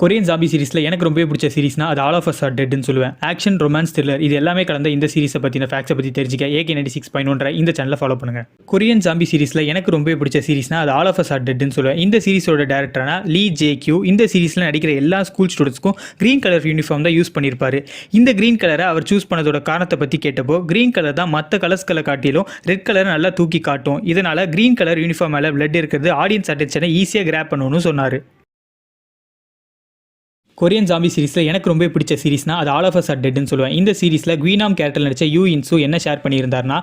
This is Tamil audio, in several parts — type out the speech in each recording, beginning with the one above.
கொரியன் ஜாம்பி சீரிஸில் எனக்கு ரொம்பவே பிடிச்ச சீரிஸ்னா அது ஆல் ஆஃப் அஸ் ஆர் டெட்னு சொல்லுவேன். ஆக்ஷன், ரொமான்ஸ், த்ரில்லர் இது எல்லாமே கலந்த இந்த சீரிஸை பற்றின ஃபேக்ஸை பற்றி தெரிஞ்சிக்க AK96.1 இந்த சேனலை ஃபாலோ பண்ணுங்கள். கொரியன் ஜாம்பி சீரிஸில் எனக்கு ரொம்பவே பிடிச்ச சீரிஸ்னா அது ஆல் ஆஃப் அஸ் ஆர் டெட்னு சொல்லுவேன். இந்த சீரிஸோட டேரக்டரான லீ ஜே-கியூ இந்த சீரிஸில் நடிக்கிற எல்லா ஸ்கூல் ஸ்டூடெண்ட்ஸ்க்கும் க்ரீன் கலர் யூனிஃபார்ம் தான் யூஸ் பண்ணியிருப்பாரு. இந்த க்ரீன் கலரை அவர் சூஸ் பண்ணதோட காரணத்தை பற்றி கேட்டப்போ க்ரீன் கலர் தான் மற்ற கலர்ஸ்களை காட்டிலும் ரெட் கலர் நல்லா தூக்கி காட்டும், இதனால் க்ரீன் கலர் யூனிஃபார்ம் மேலே பிளட் இருக்கிறது ஆடியன்ஸ் அட்டென்ஷனை ஈஸியாக கிராப் பண்ணணும்னு சொன்னார். கொரியன் ஜாம்பி சீரிஸில் எனக்கு ரொம்ப பிடிச்ச சீரிஸ்னா அது ஆல் ஆஃப் அஸ் ஆர் டெட்னு சொல்லுவேன். இந்த சீரிஸில் குயினாம் கேரக்டர் நடித்த யூ இன்சு என்ன ஷேர் பண்ணியிருந்தார்னா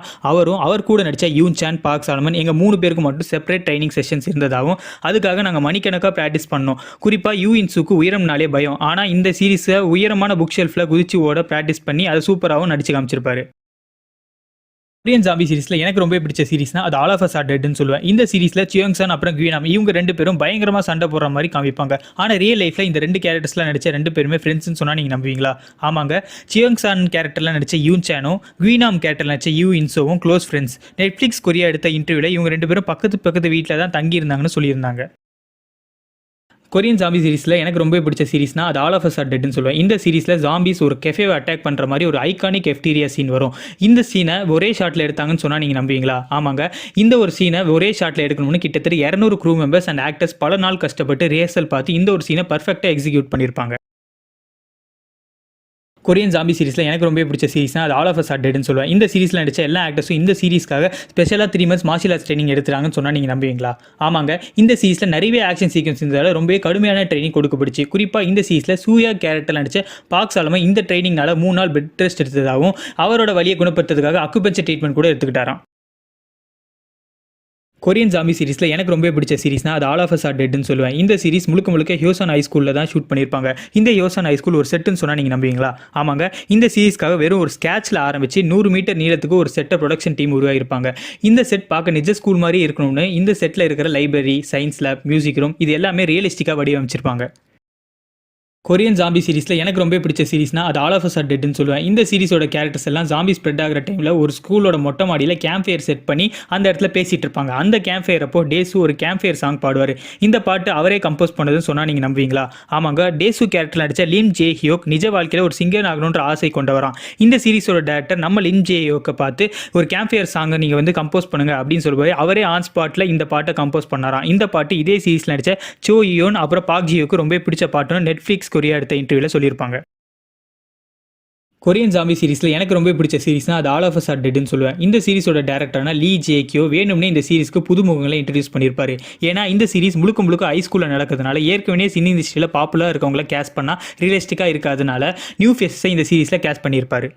அவர் கூட நடித்த யூன் சான், பார்க் சாலமன் எங்கள் 3 பேருக்கு மட்டும் செப்பரேட் ட்ரைனிங் செஷன்ஸ் இருந்ததாகவும் அதுக்காக நாங்கள் மணிக்கணக்காக ப்ராக்டிஸ் பண்ணோம். குறிப்பாக யூ இன்சுக்கு உயரம்னாலே பயம், ஆனால் இந்த சீரிஸை உயரமான புக் ஷெல்ஃபில் குதிச்சு ஓட ப்ராக்டிஸ் பண்ணி அதை சூப்பராகவும் நடிச்சு காமிச்சிருப்பாரு. கொரியன் ஜாம்பி சீரிஸில் எனக்கு ரொம்ப பிடிச்ச சீரிஸ்னா அது ஆல் ஆஃப் அஸ் ஆர் டெட்னு சொல்லுவேன். இந்த சீரிஸில் சியோங்-சன் அப்புறம் குயினாம் இவங்க 2 பேரும் பயங்கரமாக சண்டை போடுற மாதிரி காமிப்பாங்க. ஆனால் ரியல் லைஃப்பில் இந்த 2 கேரக்டர்ஸ்லாம் நடித்த 2 பேருமே ஃப்ரெண்ட்ஸ்னு சொன்னால் நீங்கள் நம்புவீங்களா? ஆமாங்க, சியோங்-சன் கேரக்டரில் நடித்த யூன் சானும் குயினாம் கேரக்டரில் நடித்த யூ இன்சோவும் க்ளோஸ் ஃப்ரெண்ட்ஸ். நெட்ஃப்ளிக்ஸ் கொரியா எடுத்த இன்டர்வியூவில் இவங்க 2 பேரும் பக்கத்து வீட்டில் தான் தங்கியிருந்தாங்கன்னு சொல்லியிருந்தாங்க. கொரியன் ஜாம்பி சீரிஸில் எனக்கு ரொம்ப பிடிச்ச சீரிஸ்னா அது ஆல் ஆஃப் அஸ் ஆர் டெட்னு சொல்லுவேன். இந்த சீரிஸில் ஜாம்பிஸ் ஒரு கெஃபேவை அட்டாக் பண்ணுற மாதிரி ஒரு ஐகானிக் கெஃப்டீரியா சீன் வரும். இந்த சீனை ஒரே ஷாட்டில் எடுத்தாங்கன்னு சொன்னால் நீங்கள் நம்புவீங்களா? ஆமாங்க, இந்த ஒரு சீனை ஒரே ஷாட்டில் எடுக்கணும்னு கிட்டத்தட்ட 200 க்ரூ மெம்பர்ஸ் அண்ட் ஆக்டர்ஸ் பல நாள் கஷ்டப்பட்டு ரிஹர்சல் பார்த்து இந்த ஒரு சீனை பர்ஃபெக்டாக எக்ஸிக்யூட் பண்ணியிருப்பாங்க. கொரியன் ஜாம்பி சீரிஸில் எனக்கு ரொம்ப பிடிச்ச சீரிஸ்னா அது ஆல் ஆஃப் அஸ் ஆர் டெட்னு சொல்லுவேன். இந்த சீரிஸில் நடித்த எல்லா ஆக்டர்ஸும் இந்த சீரிஸ்க்காக ஸ்பெஷலாக 3 months மார்ஷியல் ஆர்ட்ஸ் ட்ரைனிங் எடுத்துறாங்கன்னு சொன்னால் நீங்கள் நம்புவீங்களா? ஆமாங்க, இந்த சீரிஸில் நிறைய ஆக்ஷன் சீக்வன்ஸ் இருந்ததால் ரொம்பவே கடுமையான ட்ரைனிங் கொடுக்கப்படுச்சு. குறிப்பாக இந்த சீரிஸில் சூர்யா கேரக்டர் நடித்த பார்க் சாலமன் இந்த ட்ரைனிங்னால 3 நாள் பெட் ரெஸ்ட் எடுத்ததாகவும் அவரோட வலியை குணப்படுத்துறதுக்காக அக்குபஞ்சர் ட்ரீட்மெண்ட் கூட எடுத்துக்கிட்டாராம். கொரியன் ஜாம்பி சீரிஸில் எனக்கு ரொம்ப பிடிச்ச சீரிஸ்னா அது ஆல் ஆஃப் அஸ் ஆர் டெட்னு சொல்லுவேன். இந்த சீரிஸ் முழுக்க ஹியோசான் ஹைஸ்கூலில் தான் ஷூட் பண்ணியிருப்பாங்க. இந்த ஹியோசான் ஹைஸ்கூல் ஒரு செட்டுன்னு சொன்னால் நீங்கள் நம்புவீங்களா? ஆமாங்க, இந்த சீரிஸ்க்காக வெறும் ஒரு ஸ்கேட்சில் ஆரம்பித்து 100 மீட்டர் நீளத்துக்கு ஒரு செட்டை ப்ரொடக்ஷன் டீம் உருவாகிருப்பாங்க. இந்த செட் பார்க்க நிஜ ஸ்கூல் மாதிரி இருக்கணும்னு இந்த செட்டில் இருக்கிற library, science lab, music room இது எல்லாமே ரியலிஸ்டிக்காக வடிவமைச்சிருப்பாங்க. கொரியன் ஜாம்பி சீரிஸில் எனக்கு ரொம்ப பிடிச்ச சீரிஸ்னா அது ஆல் ஆஃப் அஸ் ஆர் டெட்னு சொல்லுவேன். இந்த சீரிஸோட கேரக்டர்ஸ் எல்லாம் ஜாம்பி ஸ்ப்ரெட் ஆகிற டைமில் ஒரு ஸ்கூலோட மொட்டை மாடியில் கேம்ப் ஃபயர் செட் பண்ணி அந்த இடத்துல பேசிகிட்டு இருப்பாங்க. அந்த கேம்ப் ஃபயர் அப்போ டேசு ஒரு கேம்ப் ஃபயர் சாங் பாடுவார். இந்த பாட்டு அவரே கம்போஸ் பண்ணதுன்னு சொன்னால் நீங்கள் நம்புவீங்களா? ஆமாங்க, டேசு கேரக்டர் நடித்த லிம் ஜே-ஹியோக் நிஜ வாழ்க்கையில் ஒரு சிங்கர் ஆகணுன்ற ஆசை கொண்டவரான். இந்த சீரிஸோட டேரக்டர் நம்ம லிம் ஜே-ஹியோக்கை பார்த்து ஒரு கேம்ப் ஃபயர் சாங்கை நீங்கள் கம்போஸ் பண்ணுங்க அப்படின்னு சொல்லுவார். அவரே ஆன் ஸ்பாட்டில் இந்த பாட்டை கம்போஸ் பண்ணாராம். இந்த பாட்டு இதே சீரிஸில் நடித்த சோ யோன் அப்புறம் பார்க் ஜி-யோக்கு ரொம்ப பிடிச்ச பாட்டுன்னு நெட்ஃப்ளிக்ஸ் கொரியா எடுத்த இன்டர்வியூவில் சொல்லியிருப்பாங்க. கொரியன் ஜாம்பி சீரிஸில் எனக்கு ரொம்ப பிடிச்ச சீரிஸ்னா அது ஆல் ஆஃப் அஸ் ஆர் டெட்னு சொல்லுவேன். இந்த சீரிஸோட டேரக்டரான லீ ஜே-கியூ வேணும்னே இந்த சீரிஸ்க்கு புதுமுகங்களை இன்ட்ரடியூஸ் பண்ணியிருப்பாரு. ஏன்னா இந்த சீரிஸ் முழுக்க ஹைஸ்கூலில் நடக்கிறதுனால ஏற்கனவே சினி இண்டஸ்ட்ரியில் பாப்புலராக இருக்கவங்கள கேஸ்ட் பண்ணால் ரியலிஸ்டிக்காக இருக்காதனால நியூ ஃபேஸை இந்த சீரிஸில் கேஸ்ட் பண்ணியிருப்பாரு.